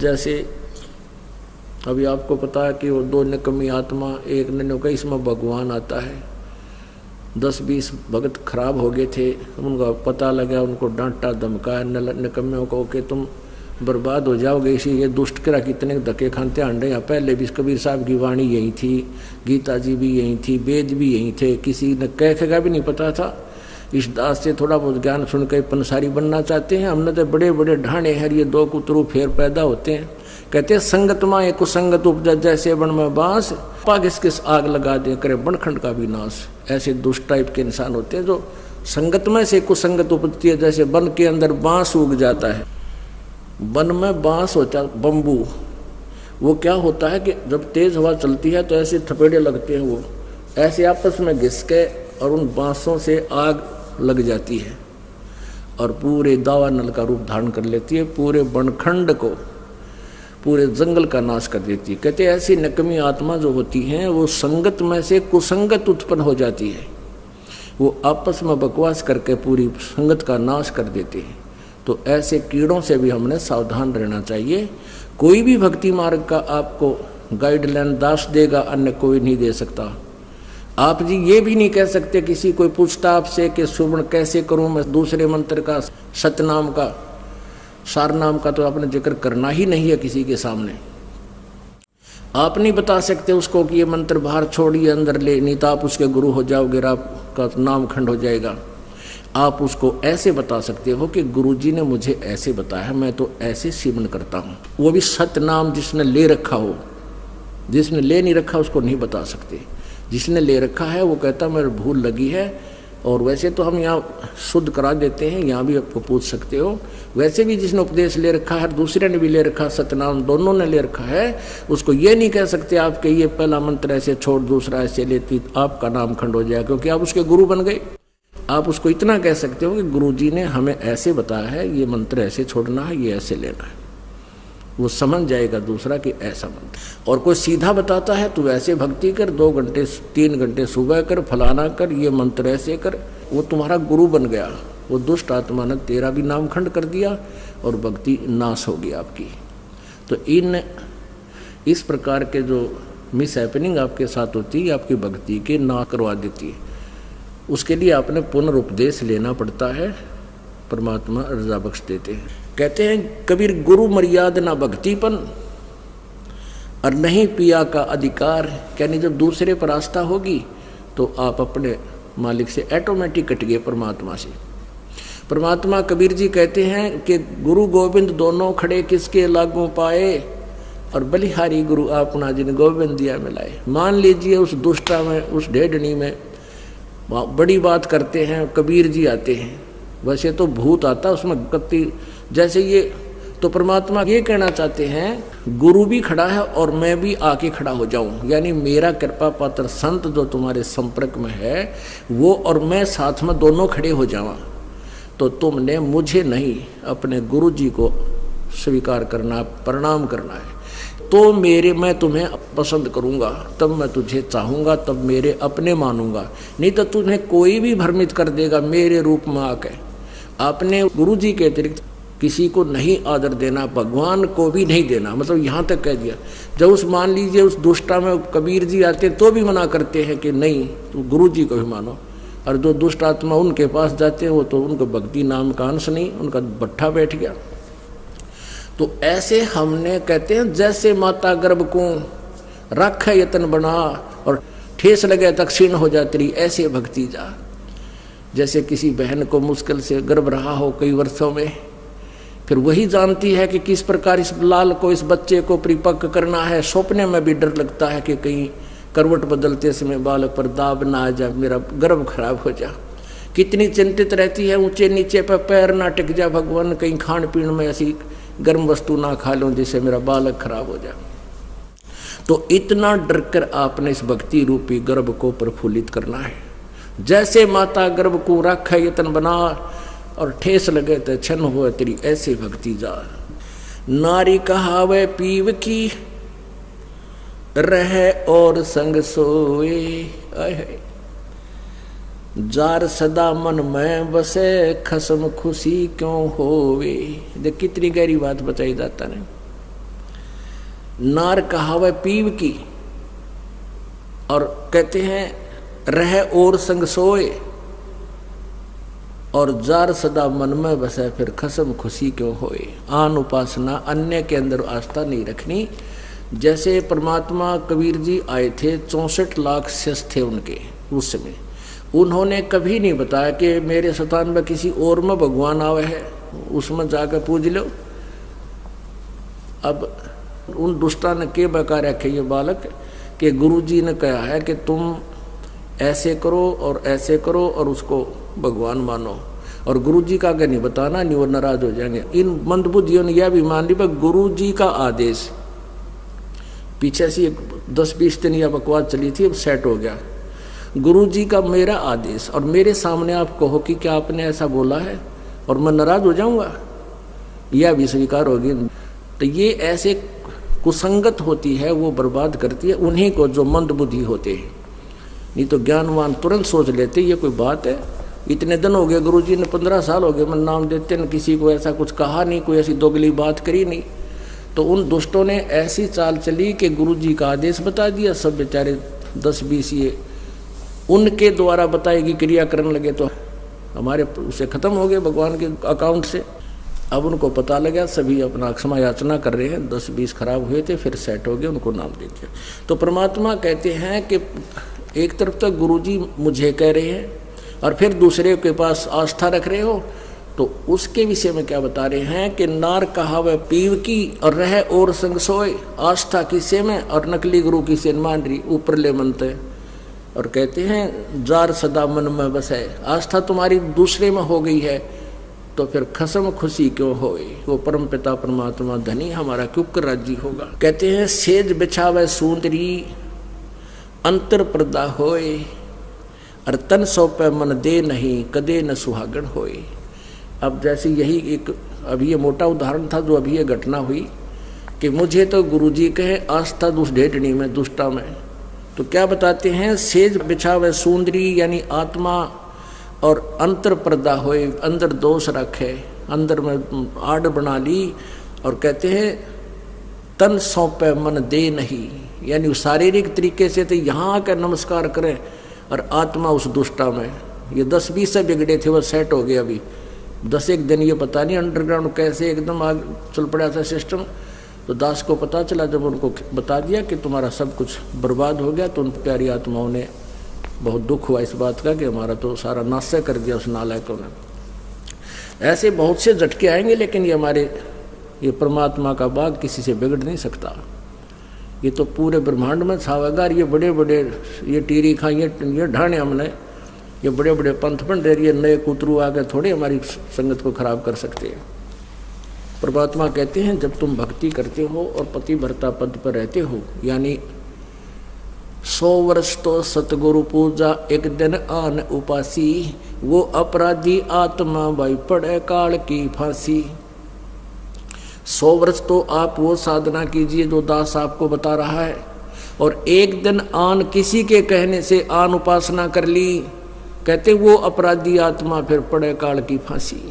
जैसे अभी आपको पता है कि वो दो निकम्मी आत्मा, एक ने कहा इसमें भगवान आता है। 10-20 भगत खराब हो गए थे, उनका पता लगा, उनको डांटा धमकाया निकम्मियों को कि तुम बर्बाद हो जाओगे। इसी ये दुष्ट करा कितने धक्के खाते आंडे। यहाँ पहले भी कबीर साहब की वाणी यही थी, गीता जी भी यही थी, वेद भी यही थे, किसी ने कह का भी नहीं पता था। इस दास से थोड़ा बहुत ज्ञान सुन के पंसारी बनना चाहते हैं। हमने तो बड़े बड़े ढाणे हैं, ये दो कुतरू फेर पैदा होते हैं। कहते हैं संगत माए कुसंगत उपजा, जैसे बन में बांस पाग किस आग लगा दे करे बनखंड का भी नाश। ऐसे दुष्ट टाइप के इंसान होते हैं जो संगत में से कुसंगत उपजती है। जैसे वन के अंदर बांस उग जाता है, वन में बांस होता बम्बू, वो क्या होता है कि जब तेज हवा चलती है तो ऐसे थपेड़े लगते हैं, वो ऐसे आपस में घिस के और उन बांसों से आग लग जाती है और पूरे दावा नल का रूप धारण कर लेती है, पूरे बनखंड को, पूरे जंगल का नाश कर देती है। कहते हैं ऐसी नकमी आत्मा जो होती हैं वो संगत में से कुसंगत उत्पन्न हो जाती है, वो आपस में बकवास करके पूरी संगत का नाश कर देते हैं। तो ऐसे कीड़ों से भी हमने सावधान रहना चाहिए। कोई भी भक्ति मार्ग का आपको गाइडलाइन दास देगा, अन्य कोई नहीं दे सकता। आप जी ये भी नहीं कह सकते, किसी कोई पूछता आपसे कि सुवर्ण कैसे करूं मैं, दूसरे मंत्र का सतनाम का सारनाम का तो आपने जिक्र करना ही नहीं है किसी के सामने। आप नहीं बता सकते उसको कि ये मंत्र बाहर छोड़िए अंदर ले, नहीं तो आप उसके गुरु हो जाओगे, आपका नाम खंड हो जाएगा। आप उसको ऐसे बता सकते हो कि गुरुजी ने मुझे ऐसे बताया, मैं तो ऐसे सेवन करता हूँ। वो भी सतनाम जिसने ले रखा हो, जिसने ले नहीं रखा उसको नहीं बता सकते। जिसने ले रखा है वो कहता मेरे भूल लगी है। और वैसे तो हम यहाँ शुद्ध करा देते हैं, यहाँ भी आपको पूछ सकते हो। वैसे भी जिसने उपदेश ले रखा है, दूसरे ने भी ले रखा, सतनाम दोनों ने ले रखा है, उसको ये नहीं कह सकते आप कि ये पहला मंत्र ऐसे छोड़ दूसरा ऐसे लेती, आपका नाम खंड हो जाएगा, क्योंकि आप उसके गुरु बन गए। आप उसको इतना कह सकते हो कि गुरुजी ने हमें ऐसे बताया है, ये मंत्र ऐसे छोड़ना है, ये ऐसे लेना है। वो समझ जाएगा दूसरा कि ऐसा मंत्र। और कोई सीधा बताता है तो ऐसे भक्ति कर, 2 घंटे 3 घंटे सुबह कर, फलाना कर, ये मंत्र ऐसे कर, वो तुम्हारा गुरु बन गया। वो दुष्ट आत्मा ने तेरा भी नाम खंड कर दिया और भक्ति नाश होगी आपकी। तो इस प्रकार के जो मिस हैपनिंग आपके साथ होती है, आपकी भक्ति के ना करवा देती है। उसके लिए आपने पुनरुपदेश लेना पड़ता है, परमात्मा रजा बख्श देते हैं। कहते हैं कबीर गुरु मर्याद ना भक्तिपन और नहीं पिया का अधिकार। यानी जब दूसरे पर आस्था होगी तो आप अपने मालिक से ऑटोमेटिक कट गए, परमात्मा से। परमात्मा कबीर जी कहते हैं कि गुरु गोविंद दोनों खड़े किसके लागू पाए, और बलिहारी गुरु अपना जिन गोविंद दिया मिलाए। मान लीजिए उस दुष्टा में, उस ढेडनी में बड़ी बात करते हैं, कबीर जी आते हैं। वैसे तो भूत आता उसमें कत्ती जैसे ये, तो परमात्मा ये कहना चाहते हैं गुरु भी खड़ा है और मैं भी आके खड़ा हो जाऊं। यानी मेरा कृपा पात्र संत जो तुम्हारे संपर्क में है वो और मैं साथ में दोनों खड़े हो जावा। तो तुमने मुझे नहीं अपने गुरु जी को स्वीकार करना, प्रणाम करना है। तो मैं तुम्हें पसंद करूंगा, तब मैं तुझे चाहूंगा, तब मेरे अपने मानूंगा। नहीं तो तुम्हें कोई भी भ्रमित कर देगा मेरे रूप में आके। आपने गुरु जी के अतिरिक्त किसी को नहीं आदर देना, भगवान को भी नहीं देना। मतलब यहाँ तक कह दिया। जब उस मान लीजिए उस दुष्टा में कबीर जी आते तो भी मना करते हैं कि नहीं तो गुरु जी को भी मानो। और जो दुष्ट आत्मा उनके पास जाते हैं वो तो उनको भक्ति नाम का अंश नहीं, उनका भट्ठा बैठ गया। तो ऐसे हमने कहते हैं जैसे माता गर्भ को रख यतन बना और ठेस लगे तक क्षीण हो जाती रही, ऐसे भक्ति जा। जैसे किसी बहन को मुश्किल से गर्भ रहा हो कई वर्षों में, फिर वही जानती है कि किस प्रकार इस लाल को, इस बच्चे को परिपक्व करना है। सपने में भी डर लगता है कि कहीं करवट बदलते समय बालक पर दाब ना आ जाए, मेरा गर्भ खराब हो जा। कितनी चिंतित रहती है, ऊंचे नीचे पर पैर ना टिक जा, भगवान कहीं खान पीन में ऐसी गर्म वस्तु ना खा लूं जिससे मेरा बालक खराब हो जाए। तो इतना डर कर आपने इस भक्ति रूपी गर्भ को प्रफुल्लित करना है। जैसे माता गर्भ को रख यतन बना और ठेस लगे तो छन हो तेरी, ऐसे भक्ति जा। नारी कहावे पीव की रहे और संग सोए, जार सदा मन में बसे खसम खुशी क्यों होवे। देख कितनी गहरी बात बताई जाता है। नार कहावे पीव की, और कहते हैं रह और संग सोए, और जार सदा मन में बसे फिर खसम खुशी क्यों होए। आन उपासना, अन्य के अंदर आस्था नहीं रखनी। जैसे परमात्मा कबीर जी आए थे, 64 लाख शिष्य थे उनके उस समय, उन्होंने कभी नहीं बताया कि मेरे स्थान में किसी और में भगवान आवे है, उसमें जाकर पूज लो। अब उन दुष्टा ने के बका रखे ये बालक कि गुरु जी ने कहा है कि तुम ऐसे करो और ऐसे करो और उसको भगवान मानो, और गुरु जी का आगे नहीं बताना, नहीं वो नाराज हो जाएंगे। इन मंदबुद्धियों ने यह भी मान ली गुरु जी का आदेश। पीछे से 10-20 दिन यह बकवास चली थी, अब सेट हो गया। गुरु जी का मेरा आदेश, और मेरे सामने आप कहो कि क्या आपने ऐसा बोला है, और मैं नाराज हो जाऊंगा, यह भी स्वीकार होगी। तो ये ऐसे कुसंगत होती है, वो बर्बाद करती है उन्हीं को जो मंद बुद्धि होते हैं। नहीं तो ज्ञानवान तुरंत सोच लेते ये कोई बात है, इतने दिन हो गए गुरुजी ने, 15 साल हो गए मैं नाम देते न, किसी को ऐसा कुछ कहा नहीं, कोई ऐसी दोगली बात करी नहीं। तो उन दुष्टों ने ऐसी चाल चली कि गुरुजी का आदेश बता दिया, सब बेचारे 10-20 ये उनके द्वारा बताएगी क्रिया करने लगे, तो हमारे उसे खत्म हो गए भगवान के अकाउंट से। अब उनको पता लगा, सभी अपना क्षमा याचना कर रहे हैं, 10-20 खराब हुए थे, फिर सेट हो गए, उनको नाम दे दिया। तो परमात्मा कहते हैं कि एक तरफ तो गुरुजी मुझे कह रहे हैं और फिर दूसरे के पास आस्था रख रहे हो, तो उसके विषय में क्या बता रहे हैं कि नार कहावे पीव की और रह और संग सोए। आस्था किसे में और नकली गुरु की से मान रही, ऊपर ले मनते, और कहते हैं जार सदा मन में बसे। आस्था तुम्हारी दूसरे में हो गई है तो फिर खसम खुशी क्यों होए। वो परम पिता परमात्मा धनी हमारा क्यों कर राजी होगा। कहते हैं सेज बिछावे सुंदरी अंतर पर्दा होए, और तन सौंपे मन दे नहीं कदे न सुहागण होए। अब जैसे यही एक अभी ये मोटा उदाहरण था जो अभी ये घटना हुई कि मुझे तो गुरुजी कहे आस्था दुष्ट ढेटनी में दुष्टा में, तो क्या बताते हैं सेज बिछावे सुंदरी यानी आत्मा और अंतर पर्दा होए, अंदर दोष रखे, अंदर में आड़ बना ली, और कहते हैं तन सौंपे मन दे नहीं, यानी शारीरिक तरीके से तो यहाँ आकर नमस्कार करें और आत्मा उस दुष्टा में। ये 10-20 से बिगड़े थे, वो सेट हो गए अभी 10-1 दिन, ये पता नहीं अंडरग्राउंड कैसे एकदम आग चल पड़ा था सिस्टम। तो दास को पता चला, जब उनको बता दिया कि तुम्हारा सब कुछ बर्बाद हो गया, तो उन प्यारी आत्माओं ने बहुत दुख हुआ इस बात का कि हमारा तो सारा नाश कर दिया उस नालायकों ने। ऐसे बहुत से झटके आएंगे, लेकिन ये हमारे ये परमात्मा का बाग किसी से बिगड़ नहीं सकता। ये तो पूरे ब्रह्मांड में छावेगा। ये बड़े बड़े ये टीरी खां ये ढाने हमने, ये बड़े बड़े पंथ पंडित ये नए कुतरू आगे थोड़े हमारी संगत को खराब कर सकते हैं। परमात्मा कहते हैं जब तुम भक्ति करते हो और पतिव्रता पद पर रहते हो, यानी 100 वर्ष तो सतगुरु पूजा एक दिन आन उपासी, वो अपराधी आत्मा भाई पड़े काल की फांसी। 100 वर्ष तो आप वो साधना कीजिए जो दास आपको बता रहा है, और एक दिन आन किसी के कहने से आन उपासना कर ली, कहते वो अपराधी आत्मा फिर पड़े काल की फांसी।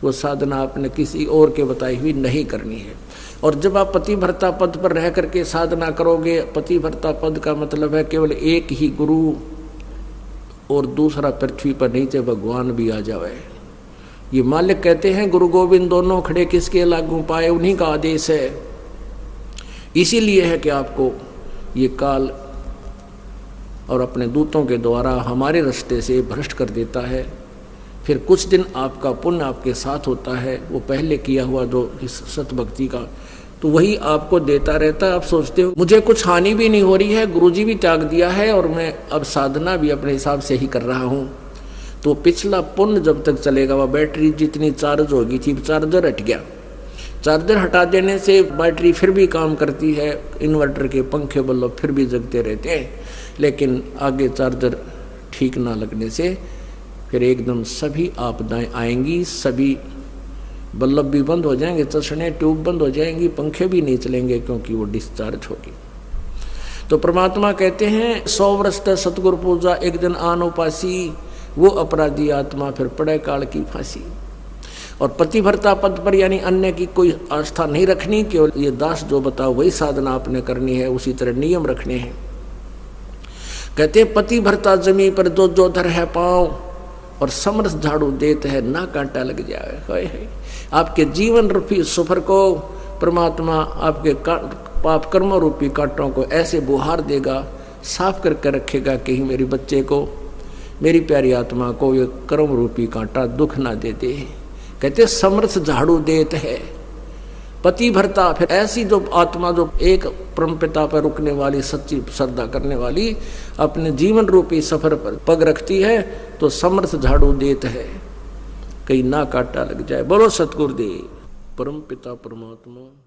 वो साधना आपने किसी और के बताई हुई नहीं करनी है। और जब आप पतिव्रता पद पर रह करके साधना करोगे, पतिव्रता पद का मतलब है केवल एक ही गुरु और दूसरा पृथ्वी पर नीचे भगवान भी आ जावे। ये मालिक कहते हैं गुरु गोविंद दोनों खड़े किसके लागू पाए, उन्हीं का आदेश है। इसीलिए है कि आपको ये काल और अपने दूतों के द्वारा हमारे रास्ते से भ्रष्ट कर देता है। फिर कुछ दिन आपका पुण्य आपके साथ होता है, वो पहले किया हुआ जो इस सतभक्ति का, तो वही आपको देता रहता है। आप सोचते हो मुझे कुछ हानि भी नहीं हो रही है, गुरुजी भी त्याग दिया है और मैं अब साधना भी अपने हिसाब से ही कर रहा हूँ, तो पिछला पुण्य जब तक चलेगा, वह बैटरी जितनी चार्ज होगी थी, चार्जर हट गया। चार्जर हटा देने से बैटरी फिर भी काम करती है, इन्वर्टर के पंखे बल्ब फिर भी जगते रहते हैं, लेकिन आगे चार्जर ठीक ना लगने से फिर एकदम सभी आपदाएं आएंगी, सभी बल्ब भी बंद हो जाएंगे, चश्मे ट्यूब बंद हो जाएंगी, पंखे भी नहीं चलेंगे क्योंकि वो डिस्चार्ज होगी। तो परमात्मा कहते हैं 100 वर्ष तक सतगुरु पूजा एक दिन आन उपासी, वो अपराधी आत्मा फिर पड़े काल की फांसी। और पतिव्रता पद पर यानी अन्य की कोई आस्था नहीं रखनी, केवल ये दास जो बताओ वही साधना आपने करनी है, उसी तरह नियम रखने हैं। कहते पतिव्रता जमी पर दो जो धर है पाँव और समरस झाड़ू देते है ना कांटा लग जाए। आपके जीवन रूपी सफर को परमात्मा आपके पाप कर्मों रूपी कांटों को ऐसे बुहार देगा, साफ करके रखेगा कि मेरे बच्चे को, मेरी प्यारी आत्मा को ये कर्म रूपी कांटा दुख ना दे दे। कहते समर्थ झाड़ू देते है पतिव्रता। फिर ऐसी जो आत्मा जो एक परमपिता पर रुकने वाली, सच्ची श्रद्धा करने वाली, अपने जीवन रूपी सफर पर पग रखती है तो समर्थ झाड़ू देते है, कहीं ना कांटा लग जाए। बोलो सतगुरुदेव परमपिता परमात्मा।